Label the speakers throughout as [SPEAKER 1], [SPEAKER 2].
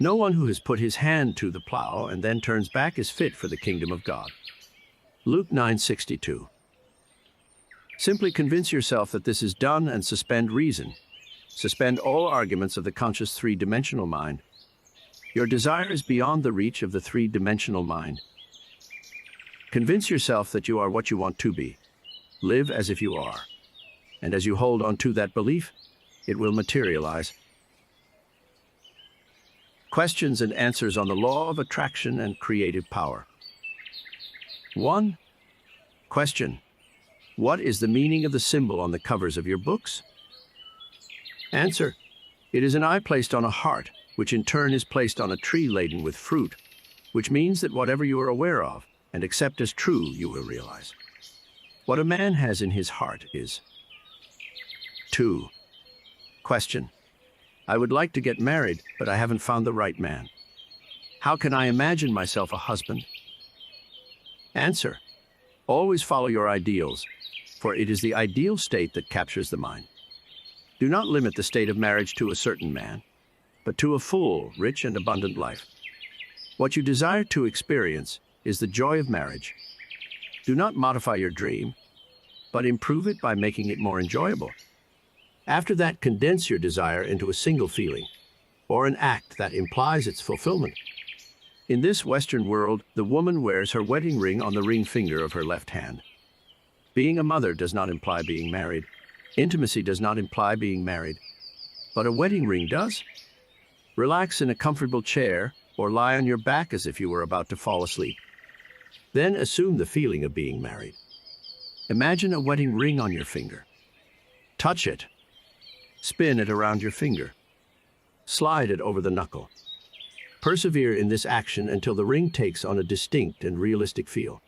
[SPEAKER 1] No one who has put his hand to the plow and then turns back is fit for the kingdom of God. Luke 9:62. Simply convince yourself that this is done and suspend reason. Suspend all arguments of the conscious three-dimensional mind. Your desire is beyond the reach of the three-dimensional mind. Convince yourself that you are what you want to be. Live as if you are. And as you hold on to that belief, it will materialize. Questions and answers on the law of attraction and creative power. 1. Question: what is the meaning of the symbol on the covers of your books? Answer: it is an eye placed on a heart, which in turn is placed on a tree laden with fruit, which means that whatever you are aware of and accept as true, you will realize. What a man has in his heart is. 2. Question: I would like to get married, but I haven't found the right man. How can I imagine myself a husband? Answer: always follow your ideals, for it is the ideal state that captures the mind. Do not limit the state of marriage to a certain man, but to a full, rich, and abundant life. What you desire to experience is the joy of marriage. Do not modify your dream, but improve it by making it more enjoyable. After that, condense your desire into a single feeling, or an act that implies its fulfillment. In this Western world, the woman wears her wedding ring on the ring finger of her left hand. Being a mother does not imply being married. Intimacy does not imply being married. But a wedding ring does. Relax in a comfortable chair or lie on your back as if you were about to fall asleep. Then assume the feeling of being married. Imagine a wedding ring on your finger. Touch it. Spin it around your finger. Slide it over the knuckle. Persevere in this action until the ring takes on a distinct and realistic feel.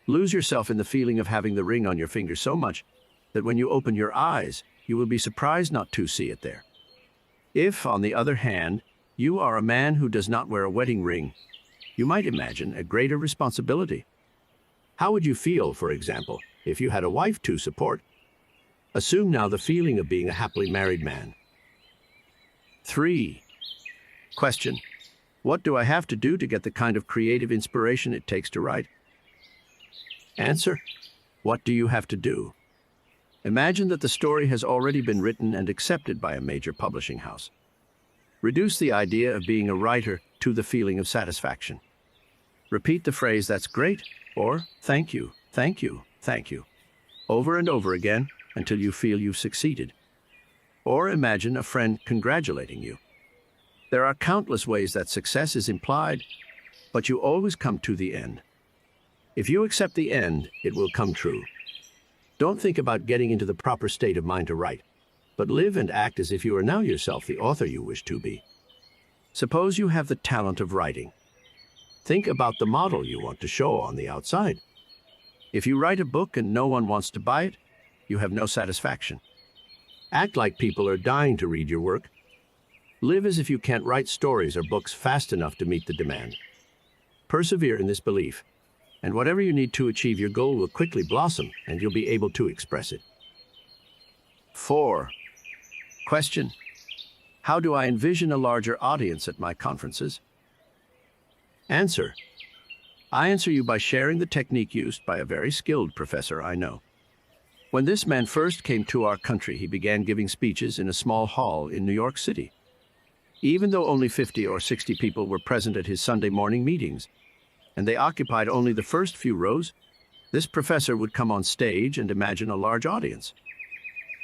[SPEAKER 1] Lose yourself in the feeling of having the ring on your finger so much that when you open your eyes, you will be surprised not to see it there. If, on the other hand, you are a man who does not wear a wedding ring, you might imagine a greater responsibility. How would you feel, for example, if you had a wife to support? Assume now the feeling of being a happily married man. 3. Question: what do I have to do to get the kind of creative inspiration it takes to write? Answer: what do you have to do? Imagine that the story has already been written and accepted by a major publishing house. Reduce the idea of being a writer to the feeling of satisfaction. Repeat the phrase "that's great" or "thank you, thank you, thank you" over and over again until you feel you've succeeded. Or imagine a friend congratulating you. There are countless ways that success is implied, but you always come to the end. If you accept the end, it will come true. Don't think about getting into the proper state of mind to write, but live and act as if you are now yourself the author you wish to be. Suppose you have the talent of writing. Think about the model you want to show on the outside. If you write a book and no one wants to buy it, you have no satisfaction. Act like people are dying to read your work. Live as if you can't write stories or books fast enough to meet the demand. Persevere in this belief, and whatever you need to achieve your goal will quickly blossom, and you'll be able to express it. 4. Question: how do I envision a larger audience at my conferences? Answer: I answer you by sharing the technique used by a very skilled professor I know. When this man first came to our country, he began giving speeches in a small hall in New York City. Even though only 50 or 60 people were present at his Sunday morning meetings, and they occupied only the first few rows, this professor would come on stage and imagine a large audience.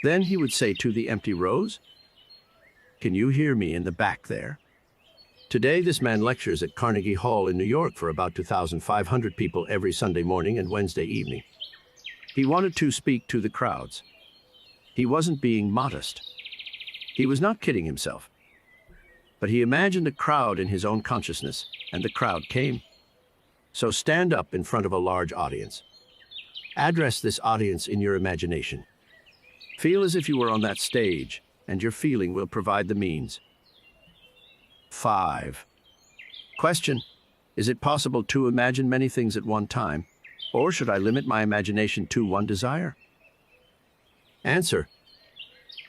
[SPEAKER 1] Then he would say to the empty rows, "Can you hear me in the back there?" Today, this man lectures at Carnegie Hall in New York for about 2,500 people every Sunday morning and Wednesday evening. He wanted to speak to the crowds. He wasn't being modest. He was not kidding himself. But he imagined a crowd in his own consciousness, and the crowd came. So stand up in front of a large audience. Address this audience in your imagination. Feel as if you were on that stage, and your feeling will provide the means. 5. Question: is it possible to imagine many things at one time, or should I limit my imagination to one desire? Answer: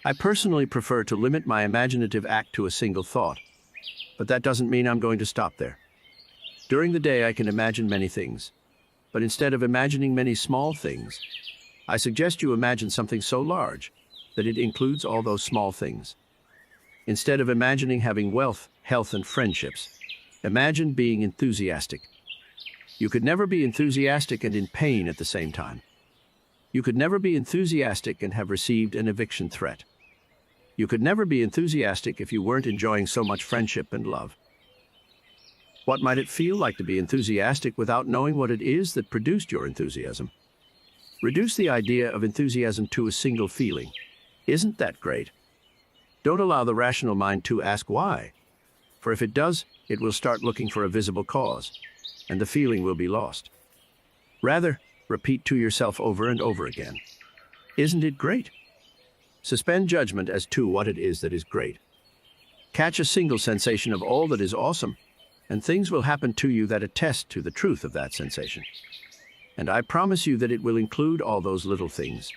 [SPEAKER 1] I personally prefer to limit my imaginative act to a single thought. But that doesn't mean I'm going to stop there. During the day, I can imagine many things. But instead of imagining many small things, I suggest you imagine something so large that it includes all those small things. Instead of imagining having wealth, health, and friendships, imagine being enthusiastic. You could never be enthusiastic and in pain at the same time. You could never be enthusiastic and have received an eviction threat. You could never be enthusiastic if you weren't enjoying so much friendship and love. What might it feel like to be enthusiastic without knowing what it is that produced your enthusiasm? Reduce the idea of enthusiasm to a single feeling. Isn't that great? Don't allow the rational mind to ask why, for if it does, it will start looking for a visible cause, and the feeling will be lost. Rather, repeat to yourself over and over again, isn't it great? Suspend judgment as to what it is that is great. Catch a single sensation of all that is awesome, and things will happen to you that attest to the truth of that sensation. And I promise you that it will include all those little things.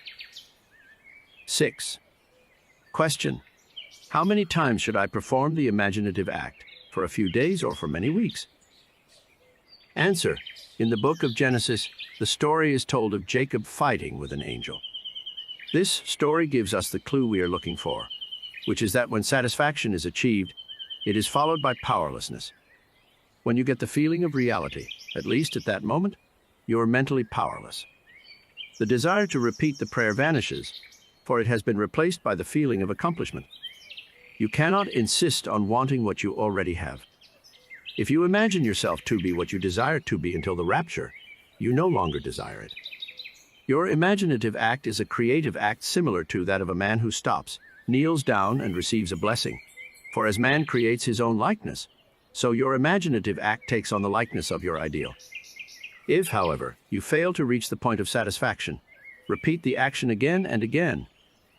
[SPEAKER 1] 6. Question: how many times should I perform the imaginative act? For a few days or for many weeks? Answer: in the book of Genesis, the story is told of Jacob fighting with an angel. This story gives us the clue we are looking for, which is that when satisfaction is achieved, it is followed by powerlessness. When you get the feeling of reality, at least at that moment, you are mentally powerless. The desire to repeat the prayer vanishes, for it has been replaced by the feeling of accomplishment. You cannot insist on wanting what you already have. If you imagine yourself to be what you desire to be until the rapture, you no longer desire it. Your imaginative act is a creative act similar to that of a man who stops, kneels down, and receives a blessing. For as man creates his own likeness, so your imaginative act takes on the likeness of your ideal. If, however, you fail to reach the point of satisfaction, repeat the action again and again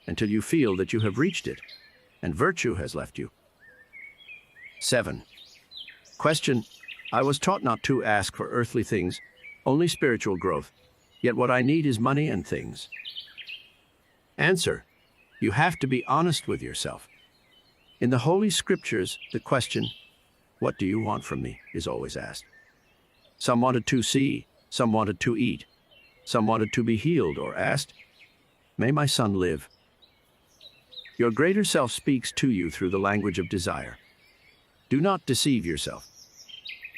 [SPEAKER 1] until you feel that you have reached it and virtue has left you. 7. Question: I was taught not to ask for earthly things, only spiritual growth. Yet what I need is money and things. Answer: you have to be honest with yourself. In the Holy Scriptures, the question, "What do you want from me?" is always asked. Some wanted to see, some wanted to eat, some wanted to be healed, or asked, "May my son live?" Your greater self speaks to you through the language of desire. Do not deceive yourself.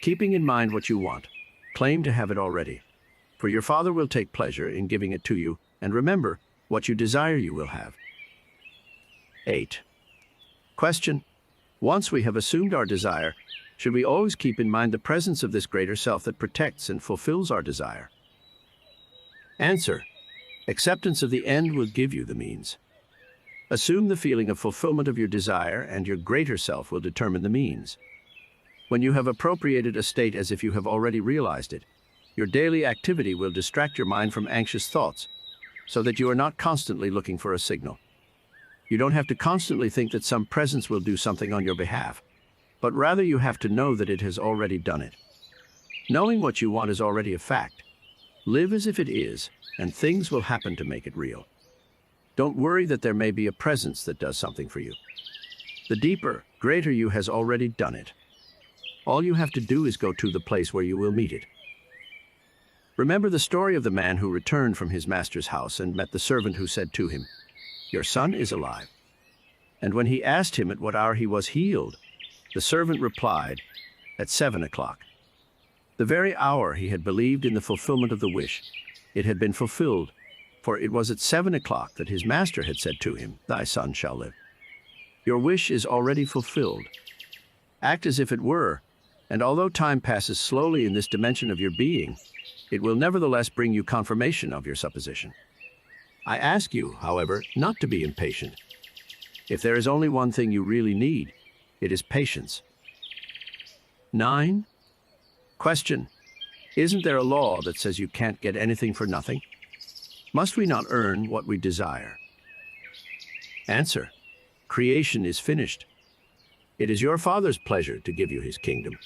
[SPEAKER 1] Keeping in mind what you want, claim to have it already, for your Father will take pleasure in giving it to you, and remember, what you desire you will have. 8. Question: once we have assumed our desire, should we always keep in mind the presence of this greater self that protects and fulfills our desire? Answer: acceptance of the end will give you the means. Assume the feeling of fulfillment of your desire, and your greater self will determine the means. When you have appropriated a state as if you have already realized it, your daily activity will distract your mind from anxious thoughts, so that you are not constantly looking for a signal. You don't have to constantly think that some presence will do something on your behalf, but rather you have to know that it has already done it. Knowing what you want is already a fact. Live as if it is, and things will happen to make it real. Don't worry that there may be a presence that does something for you. The deeper, greater you has already done it. All you have to do is go to the place where you will meet it. Remember the story of the man who returned from his master's house and met the servant who said to him, "Your son is alive." And when he asked him at what hour he was healed, the servant replied, "At 7 o'clock. The very hour he had believed in the fulfillment of the wish, it had been fulfilled, for it was at 7 o'clock that his master had said to him, "Thy son shall live." Your wish is already fulfilled. Act as if it were, and although time passes slowly in this dimension of your being, it will nevertheless bring you confirmation of your supposition. I ask you, however, not to be impatient. If there is only one thing you really need, it is patience. 9. Question: isn't there a law that says you can't get anything for nothing? Must we not earn what we desire? Answer: creation is finished. It is your Father's pleasure to give you his kingdom.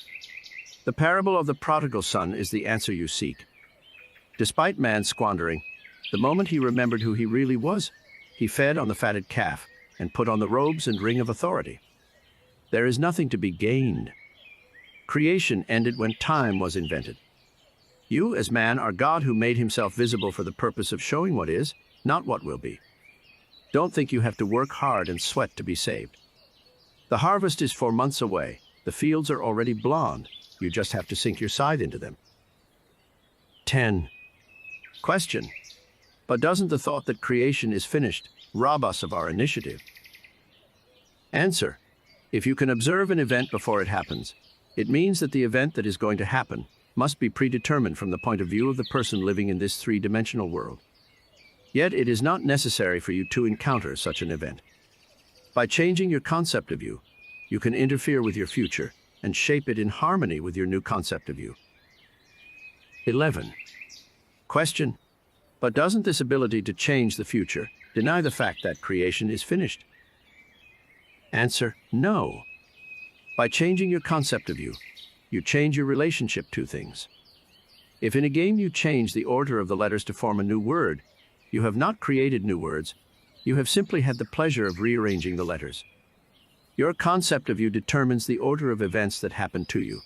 [SPEAKER 1] The parable of the prodigal son is the answer you seek. Despite man's squandering, the moment he remembered who he really was, he fed on the fatted calf and put on the robes and ring of authority. There is nothing to be gained. Creation ended when time was invented. You, as man, are God who made himself visible for the purpose of showing what is, not what will be. Don't think you have to work hard and sweat to be saved. The harvest is 4 months away. The fields are already blond. You just have to sink your scythe into them. 10. Question. But doesn't the thought that creation is finished rob us of our initiative? Answer. If you can observe an event before it happens, it means that the event that is going to happen must be predetermined from the point of view of the person living in this three-dimensional world. Yet it is not necessary for you to encounter such an event. By changing your concept of you, you can interfere with your future and shape it in harmony with your new concept of you. 11. Question. But doesn't this ability to change the future deny the fact that creation is finished? Answer. No. By changing your concept of you, you change your relationship to things. If in a game you change the order of the letters to form a new word, you have not created new words, you have simply had the pleasure of rearranging the letters. Your concept of you determines the order of events that happen to you.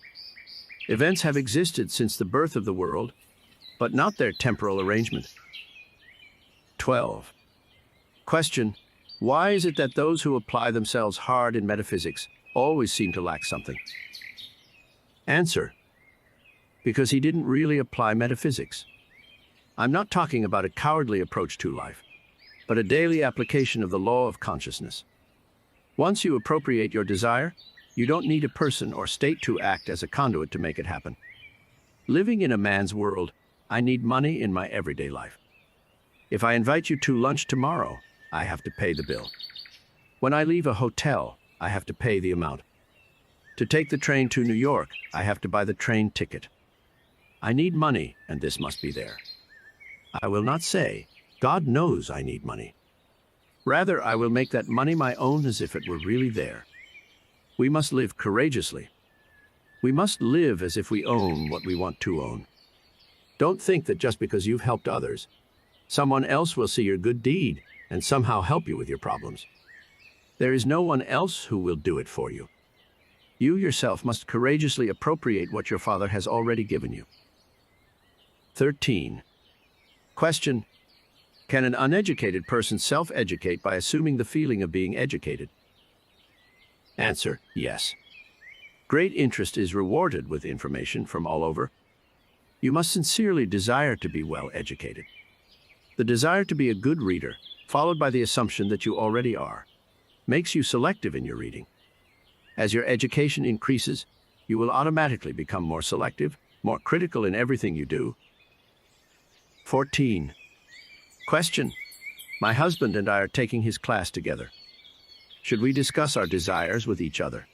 [SPEAKER 1] Events have existed since the birth of the world, but not their temporal arrangement. 12. Question. Why is it that those who apply themselves hard in metaphysics always seem to lack something? Answer. Because he didn't really apply metaphysics. I'm not talking about a cowardly approach to life, but a daily application of the law of consciousness. Once you appropriate your desire, you don't need a person or state to act as a conduit to make it happen. Living in a man's world, I need money in my everyday life. If I invite you to lunch tomorrow, I have to pay the bill. When I leave a hotel, I have to pay the amount. To take the train to New York, I have to buy the train ticket. I need money, and this must be there. I will not say, God knows I need money. Rather, I will make that money my own as if it were really there. We must live courageously. We must live as if we own what we want to own. Don't think that just because you've helped others, someone else will see your good deed and somehow help you with your problems. There is no one else who will do it for you. You yourself must courageously appropriate what your Father has already given you. 13. Question. Can an uneducated person self-educate by assuming the feeling of being educated? Answer. Yes. Great interest is rewarded with information from all over. You must sincerely desire to be well educated. The desire to be a good reader, followed by the assumption that you already are, makes you selective in your reading. As your education increases, you will automatically become more selective, more critical in everything you do. 14. Question. My husband and I are taking his class together. Should we discuss our desires with each other?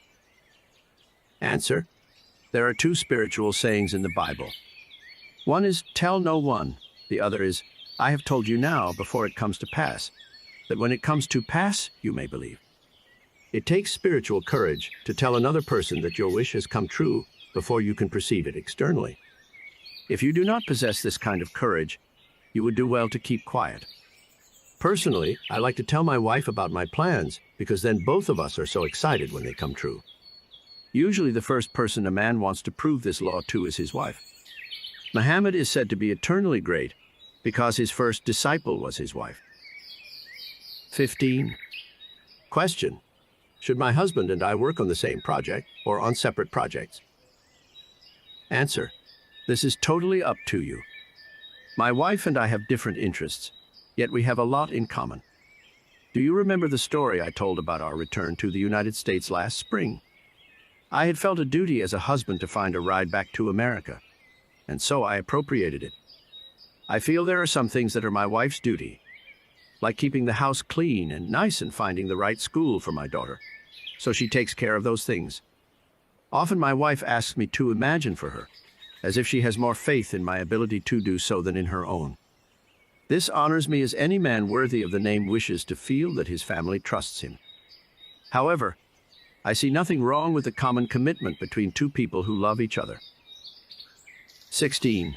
[SPEAKER 1] Answer. There are 2 spiritual sayings in the Bible. One is, tell no one. The other is, I have told you now before it comes to pass, that when it comes to pass, you may believe. It takes spiritual courage to tell another person that your wish has come true before you can perceive it externally. If you do not possess this kind of courage, you would do well to keep quiet. Personally, I like to tell my wife about my plans because then both of us are so excited when they come true. Usually the first person a man wants to prove this law to is his wife. Muhammad is said to be eternally great because his first disciple was his wife. 15. Question. Should my husband and I work on the same project or on separate projects? Answer. This is totally up to you. My wife and I have different interests, yet we have a lot in common. Do you remember the story I told about our return to the United States last spring? I had felt a duty as a husband to find a ride back to America, and so I appropriated it. I feel there are some things that are my wife's duty, like keeping the house clean and nice and finding the right school for my daughter, so she takes care of those things. Often my wife asks me to imagine for her, as if she has more faith in my ability to do so than in her own. This honors me as any man worthy of the name wishes to feel that his family trusts him. However, I see nothing wrong with the common commitment between 2 people who love each other. 16.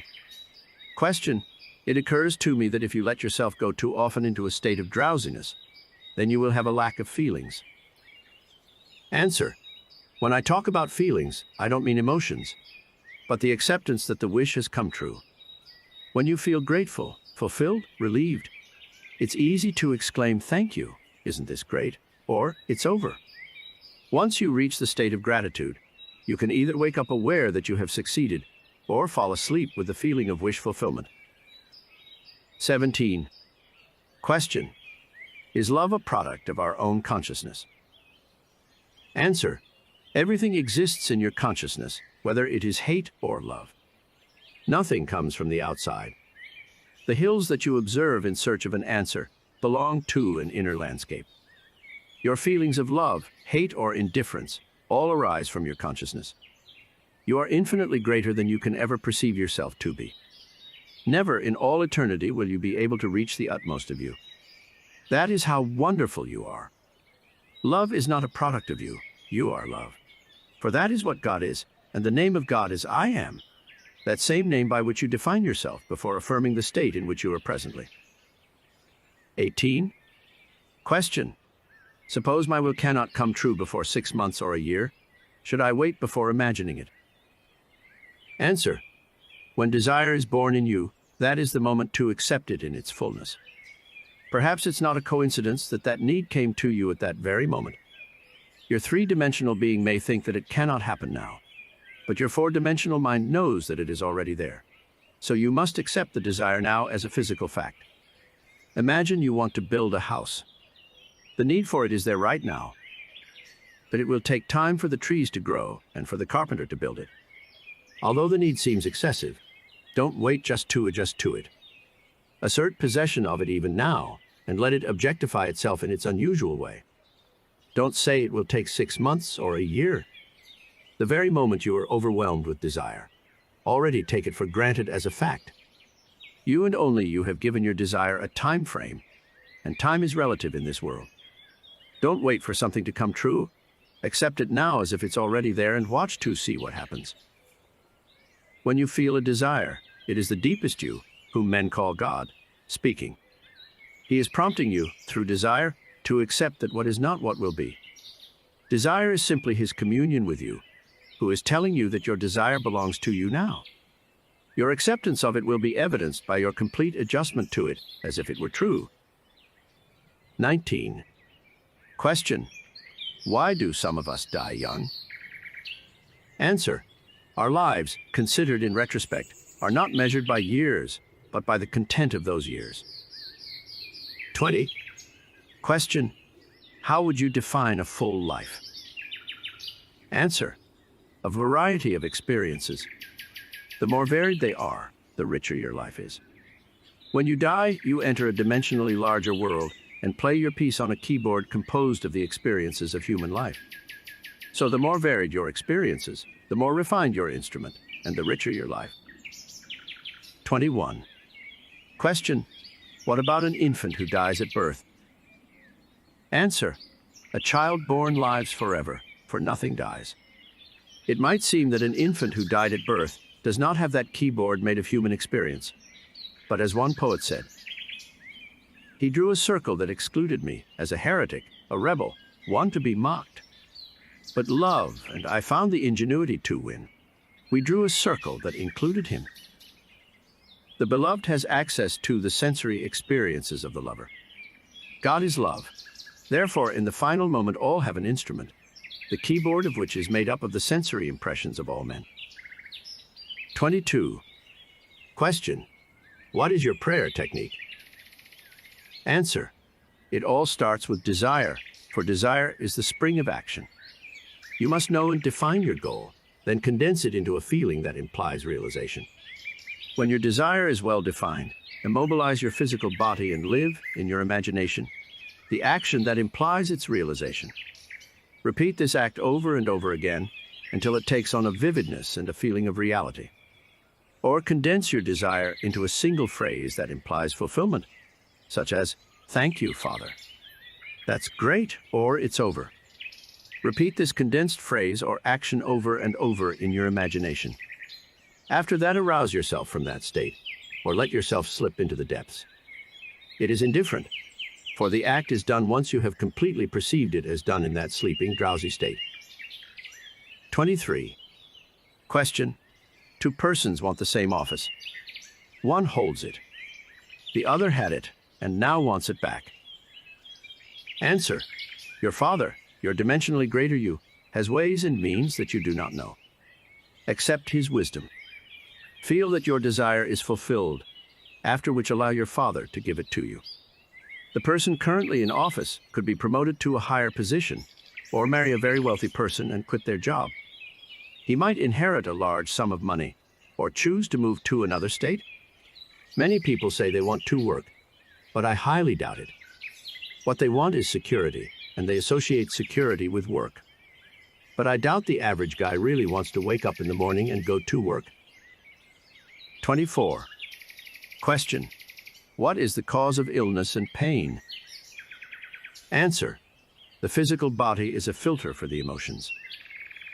[SPEAKER 1] Question. It occurs to me that if you let yourself go too often into a state of drowsiness, then you will have a lack of feelings. Answer. When I talk about feelings, I don't mean emotions, but the acceptance that the wish has come true. When you feel grateful, fulfilled, relieved, it's easy to exclaim, "Thank you, isn't this great?" Or, "It's over." Once you reach the state of gratitude, you can either wake up aware that you have succeeded or fall asleep with the feeling of wish fulfillment. 17. Question: is love a product of our own consciousness? Answer: everything exists in your consciousness, whether it is hate or love. Nothing comes from the outside. The hills that you observe in search of an answer belong to an inner landscape. Your feelings of love, hate, or indifference all arise from your consciousness. You are infinitely greater than you can ever perceive yourself to be. Never in all eternity will you be able to reach the utmost of you. That is how wonderful you are. Love is not a product of you. You are love. For that is what God is, and the name of God is I Am, that same name by which you define yourself before affirming the state in which you are presently. 18. Question: suppose my will cannot come true before 6 months or a year. Should I wait before imagining it? Answer: when desire is born in you, that is the moment to accept it in its fullness. Perhaps it's not a coincidence that that need came to you at that very moment. Your three-dimensional being may think that it cannot happen now, but your four-dimensional mind knows that it is already there. So you must accept the desire now as a physical fact. Imagine you want to build a house. The need for it is there right now, but it will take time for the trees to grow and for the carpenter to build it. Although the need seems excessive, don't wait just to adjust to it. Assert possession of it even now, and let it objectify itself in its unusual way. Don't say it will take 6 months or a year. The very moment you are overwhelmed with desire, already take it for granted as a fact. You and only you have given your desire a time frame, and time is relative in this world. Don't wait for something to come true. Accept it now as if it's already there and watch to see what happens. When you feel a desire, it is the deepest you, whom men call God, speaking. He is prompting you, through desire, to accept that what is not what will be. Desire is simply his communion with you, who is telling you that your desire belongs to you now. Your acceptance of it will be evidenced by your complete adjustment to it, as if it were true. 19. Question: why do some of us die young? Answer: our lives, considered in retrospect, are not measured by years, but by the content of those years. 20. Question: how would you define a full life? Answer: a variety of experiences. The more varied they are, the richer your life is. When you die, you enter a dimensionally larger world and play your piece on a keyboard composed of the experiences of human life. So the more varied your experiences, the more refined your instrument, and the richer your life. 21. Question: what about an infant who dies at birth? Answer: a child born lives forever, for nothing dies. It might seem that an infant who died at birth does not have that keyboard made of human experience. But as one poet said, he drew a circle that excluded me as a heretic, a rebel, one to be mocked. But love, and I found the ingenuity to win. We drew a circle that included him. The beloved has access to the sensory experiences of the lover. God is love. Therefore, in the final moment, all have an instrument, the keyboard of which is made up of the sensory impressions of all men. 22. Question: what is your prayer technique? Answer: it all starts with desire, for desire is the spring of action. You must know and define your goal, then condense it into a feeling that implies realization. When your desire is well defined, immobilize your physical body and live, in your imagination, the action that implies its realization. Repeat this act over and over again until it takes on a vividness and a feeling of reality. Or condense your desire into a single phrase that implies fulfillment, such as, "Thank you, Father." That's great, or it's over. Repeat this condensed phrase or action over and over in your imagination. After that, arouse yourself from that state, or let yourself slip into the depths. It is indifferent, for the act is done once you have completely perceived it as done in that sleeping, drowsy state. 23. Question. Two persons want the same office. One holds it. The other had it and now wants it back. Answer. Your father, your dimensionally greater you, has ways and means that you do not know. Accept his wisdom. Feel that your desire is fulfilled, after which allow your father to give it to you. The person currently in office could be promoted to a higher position, or marry a very wealthy person and quit their job. He might inherit a large sum of money, or choose to move to another state. Many people say they want to work, but I highly doubt it. What they want is security, and they associate security with work. But I doubt the average guy really wants to wake up in the morning and go to work. 24. Question. What is the cause of illness and pain? Answer. The physical body is a filter for the emotions.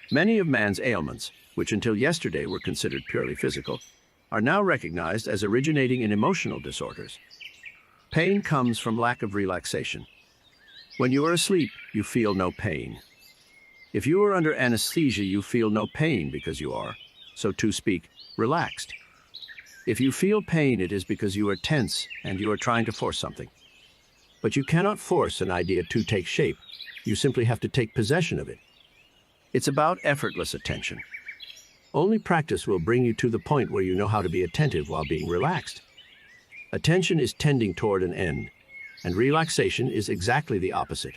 [SPEAKER 1] Many of man's ailments, which until yesterday were considered purely physical, are now recognized as originating in emotional disorders. Pain comes from lack of relaxation. When you are asleep, you feel no pain. If you are under anesthesia, you feel no pain because you are, so to speak, relaxed. If you feel pain, it is because you are tense and you are trying to force something. But you cannot force an idea to take shape. You simply have to take possession of it. It's about effortless attention. Only practice will bring you to the point where you know how to be attentive while being relaxed. Attention is tending toward an end, and relaxation is exactly the opposite.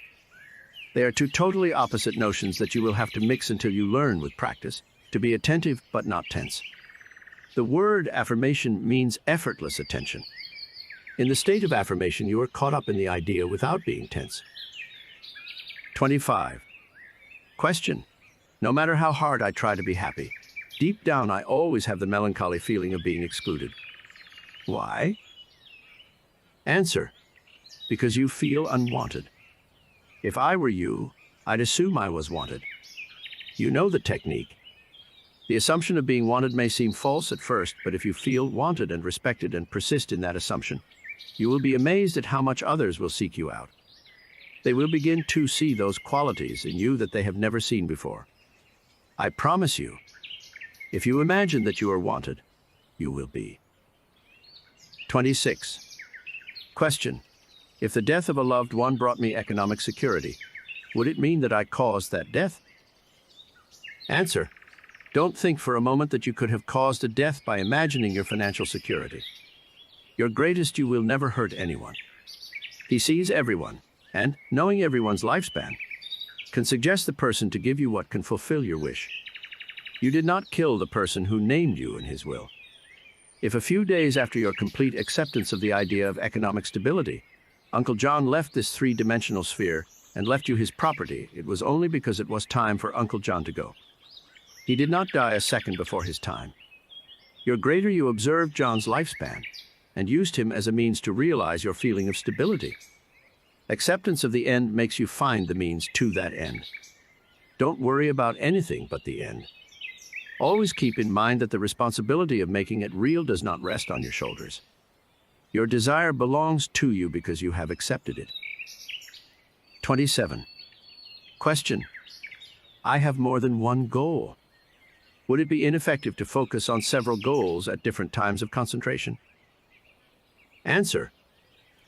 [SPEAKER 1] They are two totally opposite notions that you will have to mix until you learn with practice to be attentive but not tense. The word affirmation means effortless attention. In the state of affirmation, you are caught up in the idea without being tense. 25. Question. No matter how hard I try to be happy, deep down I always have the melancholy feeling of being excluded. Why? Answer. Because you feel unwanted. If I were you, I'd assume I was wanted. You know the technique. The assumption of being wanted may seem false at first, but if you feel wanted and respected and persist in that assumption, you will be amazed at how much others will seek you out. They will begin to see those qualities in you that they have never seen before. I promise you, if you imagine that you are wanted, you will be. 26. Question. If the death of a loved one brought me economic security, would it mean that I caused that death? Answer. Don't think for a moment that you could have caused a death by imagining your financial security. Your greatest you will never hurt anyone. He sees everyone, and, knowing everyone's lifespan, can suggest the person to give you what can fulfill your wish. You did not kill the person who named you in his will. If a few days after your complete acceptance of the idea of economic stability, Uncle John left this three-dimensional sphere and left you his property, it was only because it was time for Uncle John to go. He did not die a second before his time. Your greater you observed John's lifespan and used him as a means to realize your feeling of stability. Acceptance of the end makes you find the means to that end. Don't worry about anything but the end. Always keep in mind that the responsibility of making it real does not rest on your shoulders. Your desire belongs to you because you have accepted it. 27. Question. I have more than one goal. Would it be ineffective to focus on several goals at different times of concentration? Answer.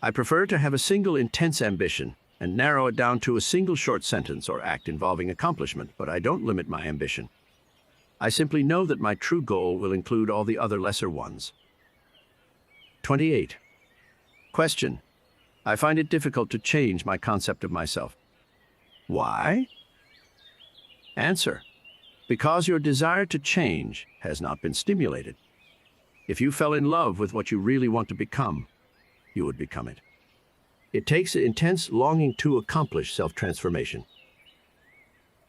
[SPEAKER 1] I prefer to have a single intense ambition and narrow it down to a single short sentence or act involving accomplishment, but I don't limit my ambition. I simply know that my true goal will include all the other lesser ones. 28. Question. I find it difficult to change my concept of myself. Why? Answer. Because your desire to change has not been stimulated. If you fell in love with what you really want to become, you would become it. It takes an intense longing to accomplish self-transformation.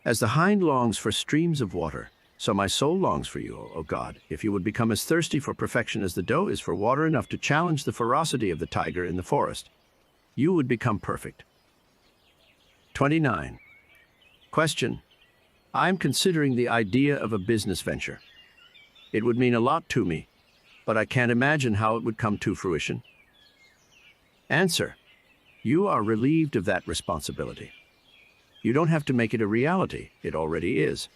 [SPEAKER 1] As the hind longs for streams of water, so my soul longs for you, O God. If you would become as thirsty for perfection as the doe is for water enough to challenge the ferocity of the tiger in the forest, you would become perfect. 29. Question. I am considering the idea of a business venture. It would mean a lot to me, but I can't imagine how it would come to fruition. Answer. You are relieved of that responsibility. You don't have to make it a reality. It already is.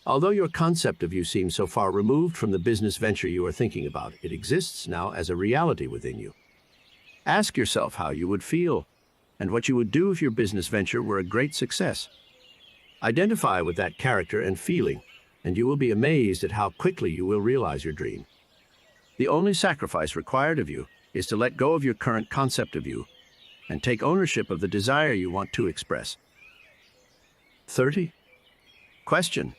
[SPEAKER 1] Although your concept of you seems so far removed from the business venture you are thinking about, it exists now as a reality within you. Ask yourself how you would feel and what you would do if your business venture were a great success. Identify with that character and feeling, and you will be amazed at how quickly you will realize your dream. The only sacrifice required of you is to let go of your current concept of you and take ownership of the desire you want to express. 30. Question.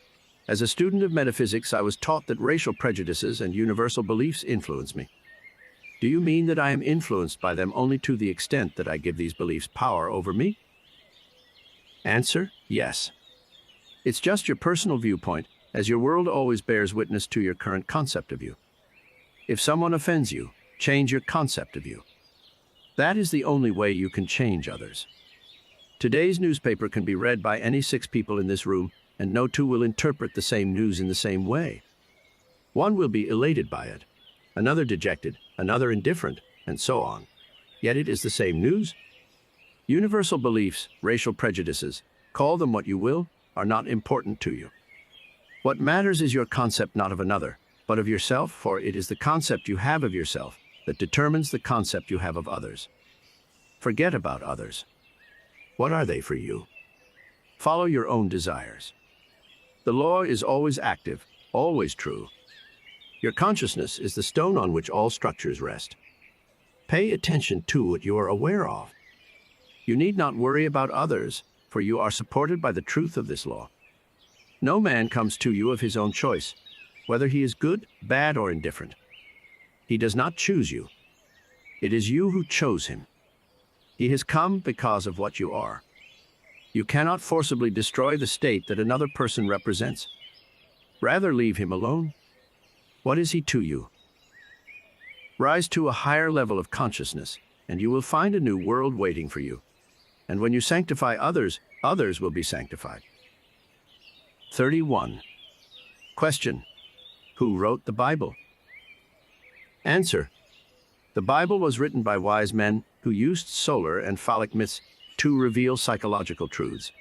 [SPEAKER 1] As a student of metaphysics, I was taught that racial prejudices and universal beliefs influence me. Do you mean that I am influenced by them only to the extent that I give these beliefs power over me? Answer: yes. It's just your personal viewpoint, as your world always bears witness to your current concept of you. If someone offends you, change your concept of you. That is the only way you can change others. Today's newspaper can be read by any 6 people in this room, and no 2 will interpret the same news in the same way. One will be elated by it, another dejected, another indifferent, and so on. Yet it is the same news. Universal beliefs, racial prejudices, call them what you will, are not important to you. What matters is your concept not of another, but of yourself, for it is the concept you have of yourself that determines the concept you have of others. Forget about others. What are they for you? Follow your own desires. The law is always active, always true. Your consciousness is the stone on which all structures rest. Pay attention to what you are aware of. You need not worry about others, for you are supported by the truth of this law. No man comes to you of his own choice, whether he is good, bad, or indifferent. He does not choose you. It is you who chose him. He has come because of what you are. You cannot forcibly destroy the state that another person represents. Rather, leave him alone. What is he to you? Rise to a higher level of consciousness, and you will find a new world waiting for you. And when you sanctify others, others will be sanctified. 31. Question. Who wrote the Bible? Answer. The Bible was written by wise men who used solar and phallic myths to reveal psychological truths.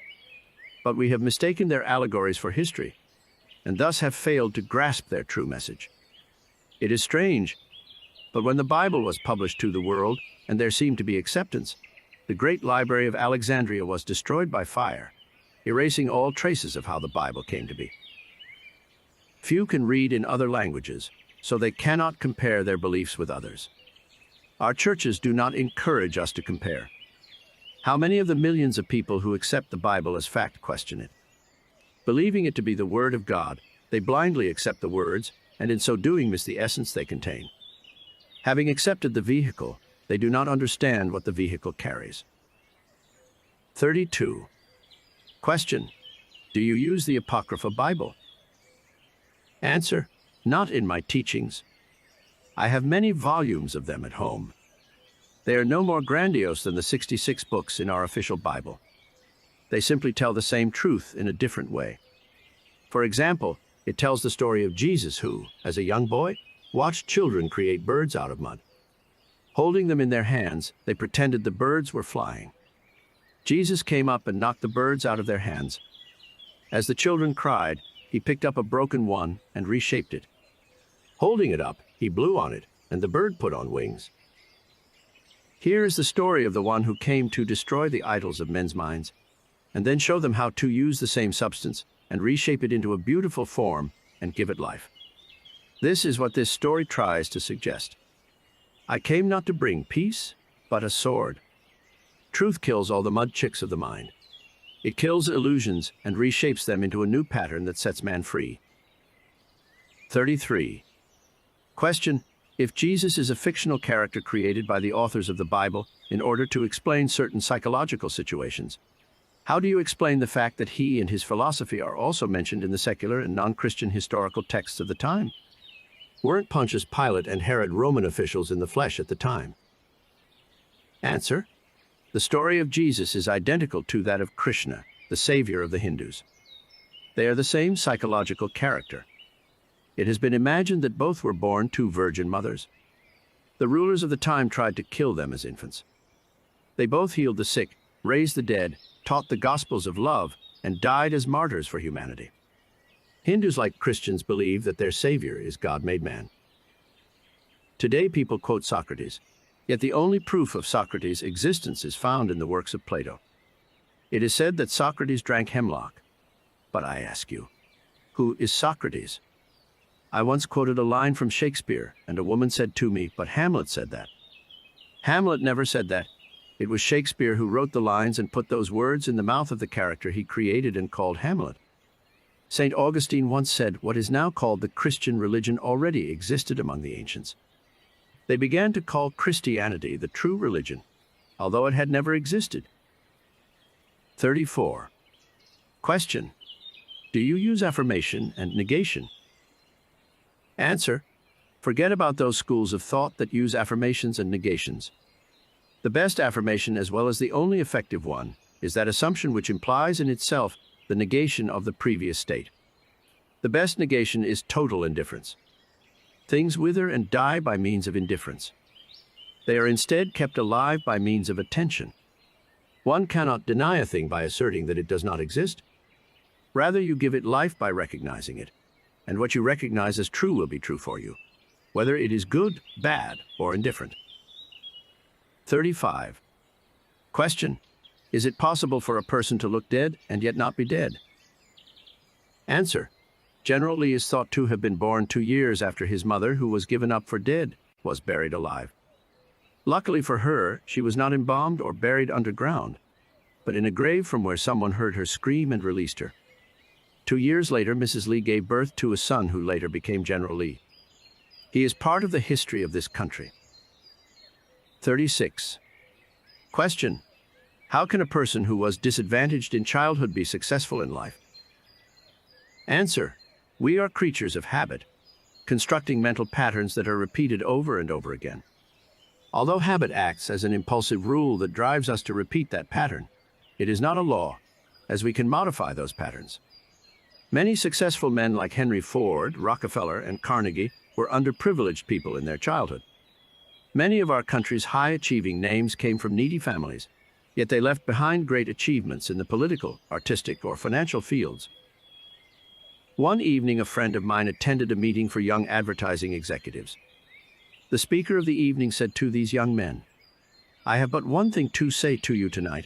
[SPEAKER 1] But we have mistaken their allegories for history, and thus have failed to grasp their true message. It is strange, but when the Bible was published to the world, and there seemed to be acceptance, the great library of Alexandria was destroyed by fire, erasing all traces of how the Bible came to be. Few can read in other languages, so they cannot compare their beliefs with others. Our churches do not encourage us to compare. How many of the millions of people who accept the Bible as fact question it? Believing it to be the Word of God, they blindly accept the words, and in so doing miss the essence they contain. Having accepted the vehicle, they do not understand what the vehicle carries. 32. Question. Do you use the Apocrypha Bible? Answer. Not in my teachings. I have many volumes of them at home. They are no more grandiose than the 66 books in our official Bible. They simply tell the same truth in a different way. For example, it tells the story of Jesus who, as a young boy, watched children create birds out of mud. Holding them in their hands, they pretended the birds were flying. Jesus came up and knocked the birds out of their hands. As the children cried, he picked up a broken one and reshaped it. Holding it up, he blew on it, and the bird put on wings. Here is the story of the one who came to destroy the idols of men's minds, and then show them how to use the same substance and reshape it into a beautiful form and give it life. This is what this story tries to suggest. I came not to bring peace, but a sword. Truth kills all the mud chicks of the mind. It kills illusions and reshapes them into a new pattern that sets man free. 33. Question. If Jesus is a fictional character created by the authors of the Bible in order to explain certain psychological situations, how do you explain the fact that he and his philosophy are also mentioned in the secular and non-Christian historical texts of the time? Weren't Pontius Pilate and Herod Roman officials in the flesh at the time? Answer. The story of Jesus is identical to that of Krishna, the savior of the Hindus. They are the same psychological character. It has been imagined that both were born to virgin mothers. The rulers of the time tried to kill them as infants. They both healed the sick, raised the dead, taught the gospels of love, and died as martyrs for humanity. Hindus, like Christians, believe that their savior is God-made man. Today, people quote Socrates, yet the only proof of Socrates' existence is found in the works of Plato. It is said that Socrates drank hemlock. But I ask you, who is Socrates? I once quoted a line from Shakespeare, and a woman said to me, "But Hamlet said that." Hamlet never said that. It was Shakespeare who wrote the lines and put those words in the mouth of the character he created and called Hamlet. St. Augustine once said, "What is now called the Christian religion already existed among the ancients." They began to call Christianity the true religion, although it had never existed. 34. Question: do you use affirmation and negation? Answer: forget about those schools of thought that use affirmations and negations. The best affirmation, as well as the only effective one, is that assumption which implies in itself the negation of the previous state. The best negation is total indifference. Things wither and die by means of indifference. They are instead kept alive by means of attention. One cannot deny a thing by asserting that it does not exist. Rather, you give it life by recognizing it, and what you recognize as true will be true for you, whether it is good, bad, or indifferent. 35. Question: is it possible for a person to look dead and yet not be dead? Answer: General Lee is thought to have been born 2 years after his mother, who was given up for dead, was buried alive. Luckily for her, she was not embalmed or buried underground, but in a grave from where someone heard her scream and released her. 2 years later, Mrs. Lee gave birth to a son who later became General Lee. He is part of the history of this country. 36. Question: how can a person who was disadvantaged in childhood be successful in life? Answer: we are creatures of habit, constructing mental patterns that are repeated over and over again. Although habit acts as an impulsive rule that drives us to repeat that pattern, it is not a law, as we can modify those patterns. Many successful men like Henry Ford, Rockefeller, and Carnegie were underprivileged people in their childhood. Many of our country's high-achieving names came from needy families, yet they left behind great achievements in the political, artistic, or financial fields. One evening, a friend of mine attended a meeting for young advertising executives. The speaker of the evening said to these young men, "I have but one thing to say to you tonight,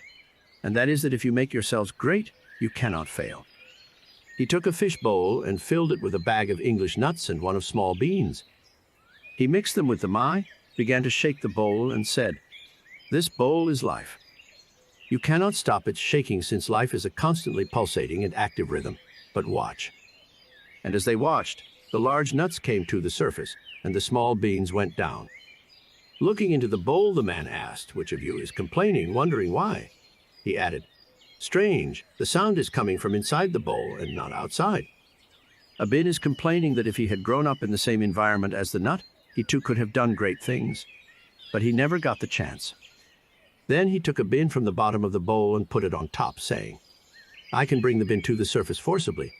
[SPEAKER 1] and that is that if you make yourselves great, you cannot fail." He took a fish bowl and filled it with a bag of English nuts and one of small beans. He mixed them with the lye, began to shake the bowl, and said, "This bowl is life. You cannot stop its shaking, since life is a constantly pulsating and active rhythm, but watch." And as they watched, the large nuts came to the surface, and the small beans went down. Looking into the bowl, the man asked, "Which of you is complaining, wondering why?" He added, "Strange, the sound is coming from inside the bowl and not outside." A bin is complaining that if he had grown up in the same environment as the nut, he too could have done great things, but he never got the chance. Then he took a bin from the bottom of the bowl and put it on top, saying, "I can bring the bin to the surface forcibly,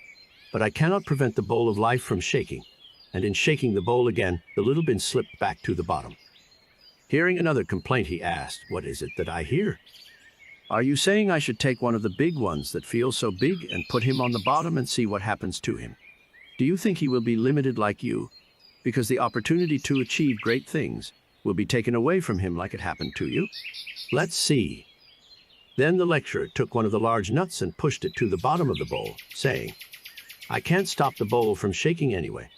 [SPEAKER 1] but I cannot prevent the bowl of life from shaking," and in shaking the bowl again, the little bin slipped back to the bottom. Hearing another complaint, he asked, "What is it that I hear? Are you saying I should take one of the big ones that feels so big and put him on the bottom and see what happens to him? Do you think he will be limited like you, because the opportunity to achieve great things will be taken away from him like it happened to you? Let's see." Then the lecturer took one of the large nuts and pushed it to the bottom of the bowl, saying, "I can't stop the bowl from shaking anyway."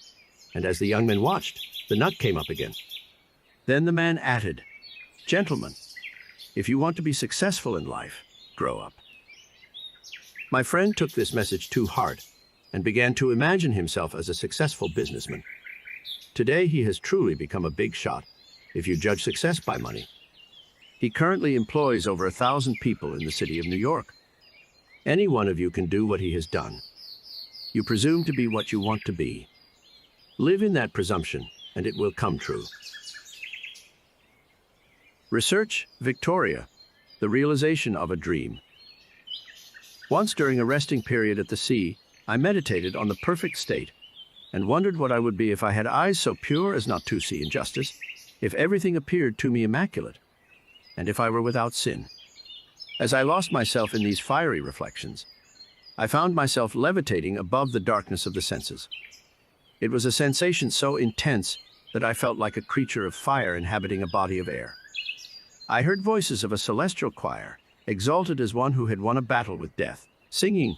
[SPEAKER 1] And as the young men watched, the nut came up again. Then the man added, "Gentlemen, if you want to be successful in life, grow up." My friend took this message to heart and began to imagine himself as a successful businessman. Today he has truly become a big shot, if you judge success by money. He currently employs over 1,000 people in the city of New York. Any one of you can do what he has done. You presume to be what you want to be. Live in that presumption, and it will come true. Research, Victoria, the realization of a dream. Once during a resting period at the sea, I meditated on the perfect state and wondered what I would be if I had eyes so pure as not to see injustice, if everything appeared to me immaculate, and if I were without sin. As I lost myself in these fiery reflections, I found myself levitating above the darkness of the senses. It was a sensation so intense that I felt like a creature of fire inhabiting a body of air. I heard voices of a celestial choir, exalted as one who had won a battle with death, singing,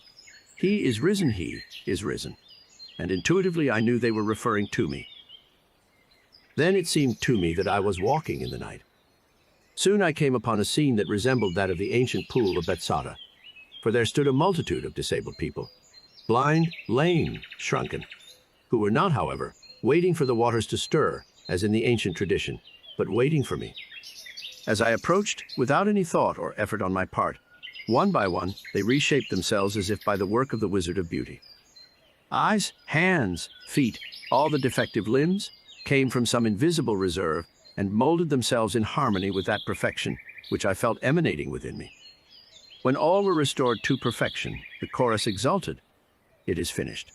[SPEAKER 1] "He is risen, he is risen." And intuitively I knew they were referring to me. Then it seemed to me that I was walking in the night. Soon I came upon a scene that resembled that of the ancient pool of Bethsaida, for there stood a multitude of disabled people, blind, lame, shrunken, who were not, however, waiting for the waters to stir, as in the ancient tradition, but waiting for me. As I approached, without any thought or effort on my part, one by one they reshaped themselves as if by the work of the wizard of beauty. Eyes, hands, feet, all the defective limbs, came from some invisible reserve and molded themselves in harmony with that perfection which I felt emanating within me. When all were restored to perfection, the chorus exulted, "It is finished."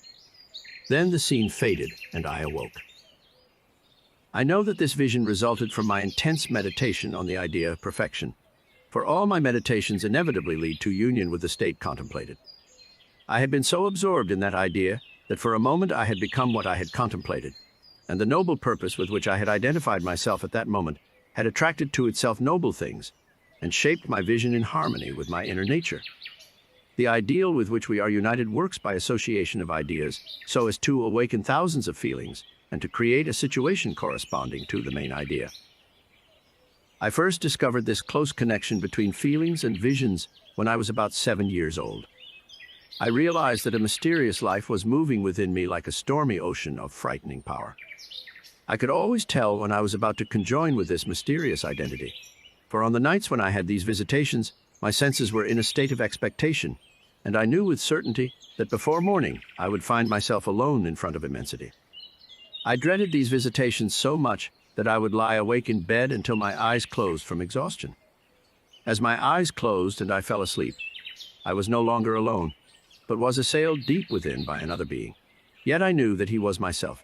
[SPEAKER 1] Then the scene faded and I awoke. I know that this vision resulted from my intense meditation on the idea of perfection, for all my meditations inevitably lead to union with the state contemplated. I had been so absorbed in that idea that for a moment I had become what I had contemplated, and the noble purpose with which I had identified myself at that moment had attracted to itself noble things and shaped my vision in harmony with my inner nature. The ideal with which we are united works by association of ideas so as to awaken thousands of feelings and to create a situation corresponding to the main idea. I first discovered this close connection between feelings and visions when I was about 7 years old. I realized that a mysterious life was moving within me like a stormy ocean of frightening power. I could always tell when I was about to conjoin with this mysterious identity, for on the nights when I had these visitations, my senses were in a state of expectation, and I knew with certainty that before morning I would find myself alone in front of immensity. I dreaded these visitations so much that I would lie awake in bed until my eyes closed from exhaustion. As my eyes closed and I fell asleep, I was no longer alone, but was assailed deep within by another being. Yet I knew that he was myself.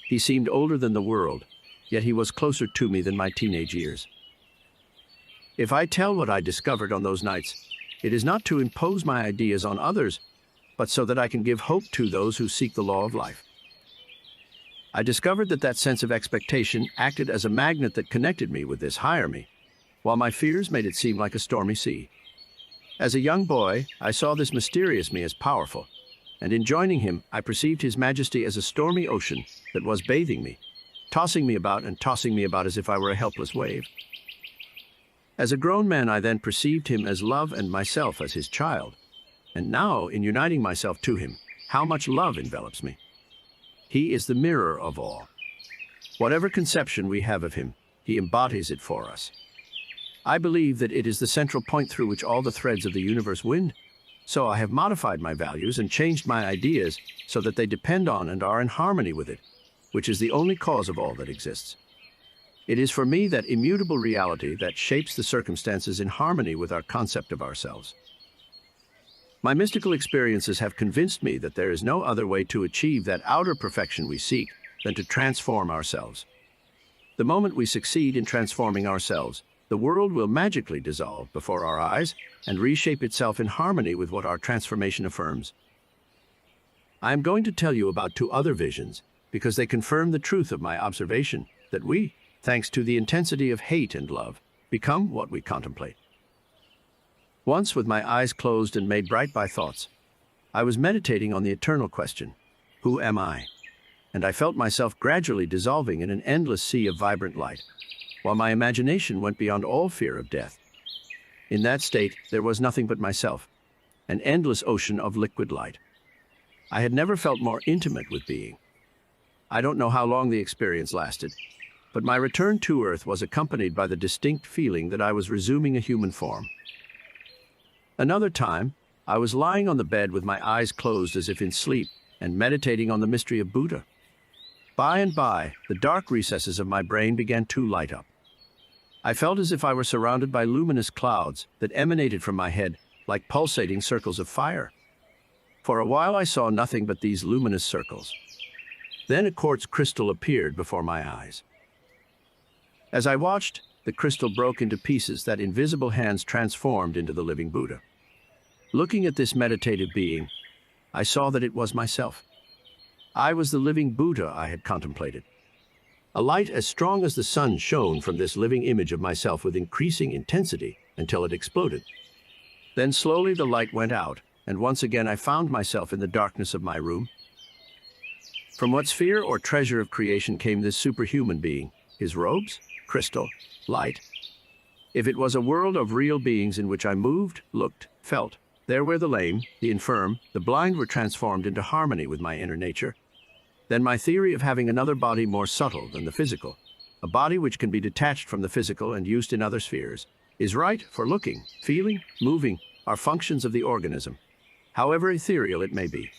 [SPEAKER 1] He seemed older than the world, yet he was closer to me than my teenage years. If I tell what I discovered on those nights, it is not to impose my ideas on others, but so that I can give hope to those who seek the law of life. I discovered that sense of expectation acted as a magnet that connected me with this higher me, while my fears made it seem like a stormy sea. As a young boy, I saw this mysterious me as powerful, and in joining him, I perceived his majesty as a stormy ocean that was bathing me, tossing me about and tossing me about as if I were a helpless wave. As a grown man, I then perceived him as love and myself as his child, and now, in uniting myself to him, how much love envelops me. He is the mirror of all. Whatever conception we have of him, he embodies it for us. I believe that it is the central point through which all the threads of the universe wind, so I have modified my values and changed my ideas so that they depend on and are in harmony with it, which is the only cause of all that exists. It is for me that immutable reality that shapes the circumstances in harmony with our concept of ourselves. My mystical experiences have convinced me that there is no other way to achieve that outer perfection we seek than to transform ourselves. The moment we succeed in transforming ourselves, the world will magically dissolve before our eyes and reshape itself in harmony with what our transformation affirms. I am going to tell you about 2 other visions because they confirm the truth of my observation that we, thanks to the intensity of hate and love, become what we contemplate. Once, with my eyes closed and made bright by thoughts, I was meditating on the eternal question, who am I? And I felt myself gradually dissolving in an endless sea of vibrant light, while my imagination went beyond all fear of death. In that state, there was nothing but myself, an endless ocean of liquid light. I had never felt more intimate with being. I don't know how long the experience lasted, but my return to Earth was accompanied by the distinct feeling that I was resuming a human form. Another time, I was lying on the bed with my eyes closed as if in sleep and meditating on the mystery of Buddha. By and by, the dark recesses of my brain began to light up. I felt as if I were surrounded by luminous clouds that emanated from my head like pulsating circles of fire. For a while I saw nothing but these luminous circles. Then a quartz crystal appeared before my eyes. As I watched, the crystal broke into pieces that invisible hands transformed into the living Buddha. Looking at this meditative being, I saw that it was myself. I was the living Buddha I had contemplated. A light as strong as the sun shone from this living image of myself with increasing intensity until it exploded. Then slowly the light went out, and once again I found myself in the darkness of my room. From what sphere or treasure of creation came this superhuman being? His robes? Crystal? Light? If it was a world of real beings in which I moved, looked, felt, there where the lame, the infirm, the blind were transformed into harmony with my inner nature, then my theory of having another body more subtle than the physical, a body which can be detached from the physical and used in other spheres, is right, for looking, feeling, moving are functions of the organism, however ethereal it may be.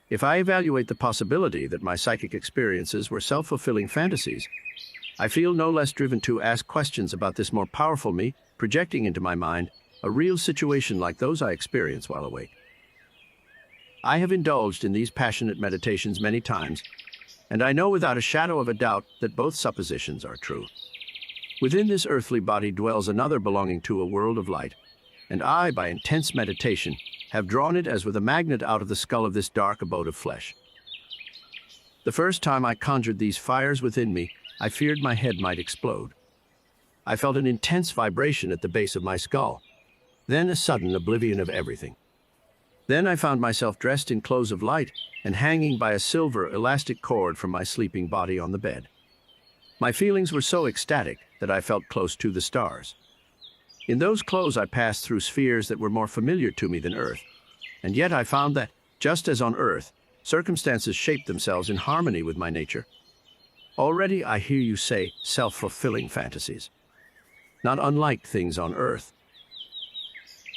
[SPEAKER 1] If I evaluate the possibility that my psychic experiences were self-fulfilling fantasies, I feel no less driven to ask questions about this more powerful me, projecting into my mind a real situation like those I experience while awake. I have indulged in these passionate meditations many times, and I know without a shadow of a doubt that both suppositions are true. Within this earthly body dwells another belonging to a world of light, and I, by intense meditation, have drawn it as with a magnet out of the skull of this dark abode of flesh. The first time I conjured these fires within me, I feared my head might explode. I felt an intense vibration at the base of my skull, then a sudden oblivion of everything. Then I found myself dressed in clothes of light and hanging by a silver elastic cord from my sleeping body on the bed. My feelings were so ecstatic that I felt close to the stars. In those clothes I passed through spheres that were more familiar to me than Earth, and yet I found that, just as on Earth, circumstances shaped themselves in harmony with my nature. Already I hear you say self-fulfilling fantasies, not unlike things on Earth.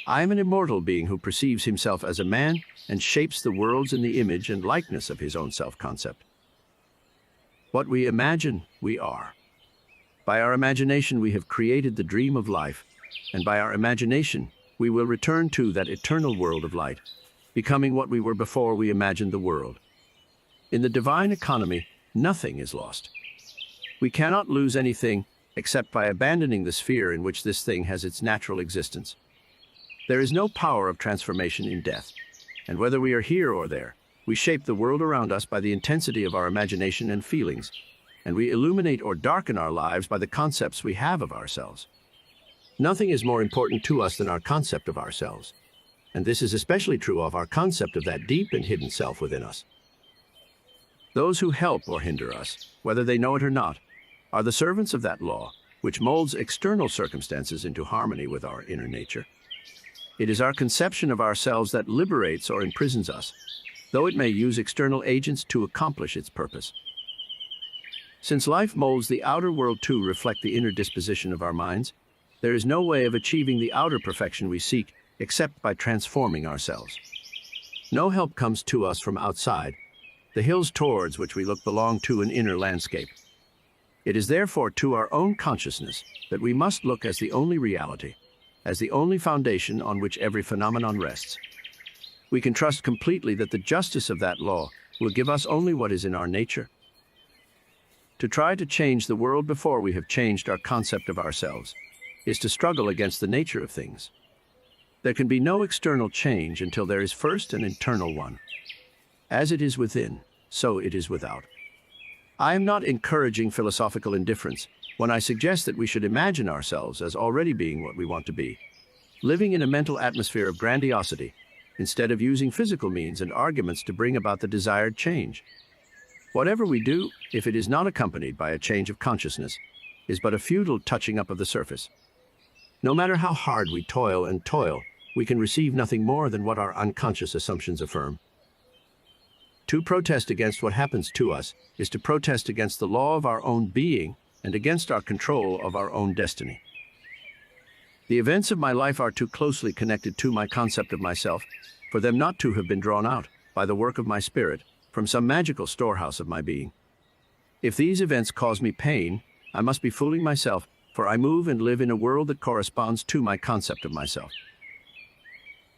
[SPEAKER 1] I am an immortal being who perceives himself as a man and shapes the worlds in the image and likeness of his own self-concept. What we imagine, we are. By our imagination we have created the dream of life, and by our imagination we will return to that eternal world of light, becoming what we were before we imagined the world. In the divine economy, nothing is lost. We cannot lose anything except by abandoning the sphere in which this thing has its natural existence. There is no power of transformation in death, and whether we are here or there, we shape the world around us by the intensity of our imagination and feelings, and we illuminate or darken our lives by the concepts we have of ourselves. Nothing is more important to us than our concept of ourselves, and this is especially true of our concept of that deep and hidden self within us. Those who help or hinder us, whether they know it or not, are the servants of that law, which molds external circumstances into harmony with our inner nature. It is our conception of ourselves that liberates or imprisons us, though it may use external agents to accomplish its purpose. Since life molds the outer world to reflect the inner disposition of our minds, there is no way of achieving the outer perfection we seek except by transforming ourselves. No help comes to us from outside. The hills towards which we look belong to an inner landscape. It is therefore to our own consciousness that we must look as the only reality, as the only foundation on which every phenomenon rests. We can trust completely that the justice of that law will give us only what is in our nature. To try to change the world before we have changed our concept of ourselves is to struggle against the nature of things. There can be no external change until there is first an internal one. As it is within, so it is without. I am not encouraging philosophical indifference when I suggest that we should imagine ourselves as already being what we want to be, living in a mental atmosphere of grandiosity, instead of using physical means and arguments to bring about the desired change. Whatever we do, if it is not accompanied by a change of consciousness, is but a futile touching up of the surface. No matter how hard we toil, we can receive nothing more than what our unconscious assumptions affirm. To protest against what happens to us is to protest against the law of our own being and against our control of our own destiny. The events of my life are too closely connected to my concept of myself for them not to have been drawn out, by the work of my spirit, from some magical storehouse of my being. If these events cause me pain, I must be fooling myself, for I move and live in a world that corresponds to my concept of myself.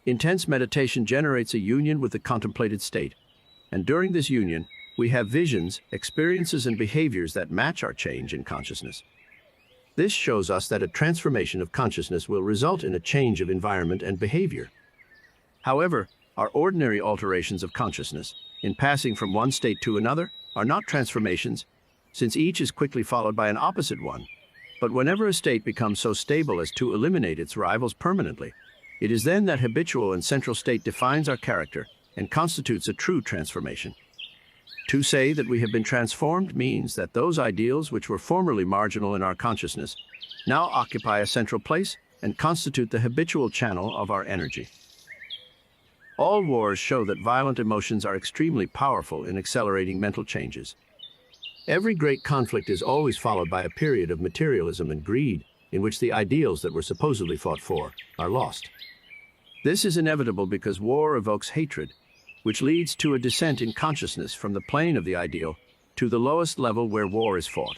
[SPEAKER 1] Intense meditation generates a union with the contemplated state, and during this union, we have visions, experiences, and behaviors that match our change in consciousness. This shows us that a transformation of consciousness will result in a change of environment and behavior. However, our ordinary alterations of consciousness, in passing from one state to another, are not transformations, since each is quickly followed by an opposite one. But whenever a state becomes so stable as to eliminate its rivals permanently, it is then that habitual and central state defines our character and constitutes a true transformation. To say that we have been transformed means that those ideals which were formerly marginal in our consciousness now occupy a central place and constitute the habitual channel of our energy. All wars show that violent emotions are extremely powerful in accelerating mental changes. Every great conflict is always followed by a period of materialism and greed in which the ideals that were supposedly fought for are lost. This is inevitable because war evokes hatred, which leads to a descent in consciousness from the plane of the ideal to the lowest level where war is fought.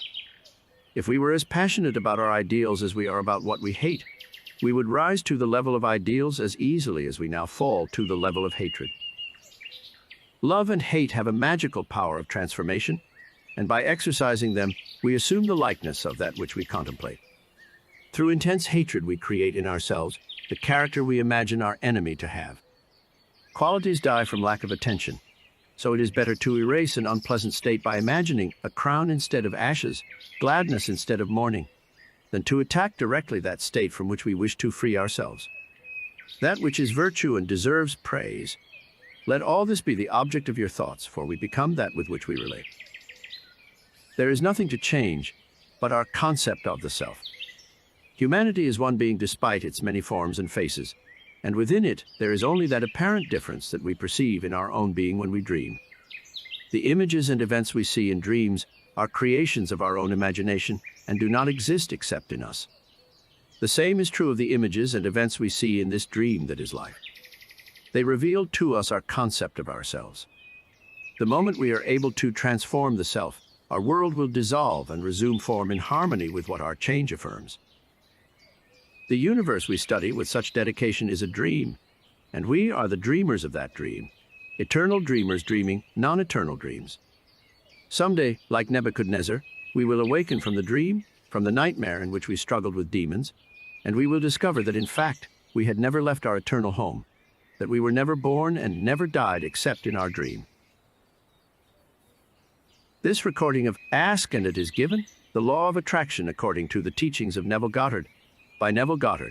[SPEAKER 1] If we were as passionate about our ideals as we are about what we hate, we would rise to the level of ideals as easily as we now fall to the level of hatred. Love and hate have a magical power of transformation, and by exercising them, we assume the likeness of that which we contemplate. Through intense hatred, we create in ourselves the character we imagine our enemy to have. Qualities die from lack of attention, so it is better to erase an unpleasant state by imagining a crown instead of ashes, gladness instead of mourning, than to attack directly that state from which we wish to free ourselves. That which is virtue and deserves praise. Let all this be the object of your thoughts, for we become that with which we relate. There is nothing to change but our concept of the self. Humanity is one being despite its many forms and faces, and within it there is only that apparent difference that we perceive in our own being when we dream. The images and events we see in dreams are creations of our own imagination and do not exist except in us. The same is true of the images and events we see in this dream that is life. They reveal to us our concept of ourselves. The moment we are able to transform the self, our world will dissolve and resume form in harmony with what our change affirms. The universe we study with such dedication is a dream, and we are the dreamers of that dream, eternal dreamers dreaming non-eternal dreams. Someday, like Nebuchadnezzar, we will awaken from the dream, from the nightmare in which we struggled with demons, and we will discover that in fact we had never left our eternal home, that we were never born and never died except in our dream. This recording of Ask and It Is Given, the Law of Attraction according to the teachings of Neville Goddard, by Neville Goddard.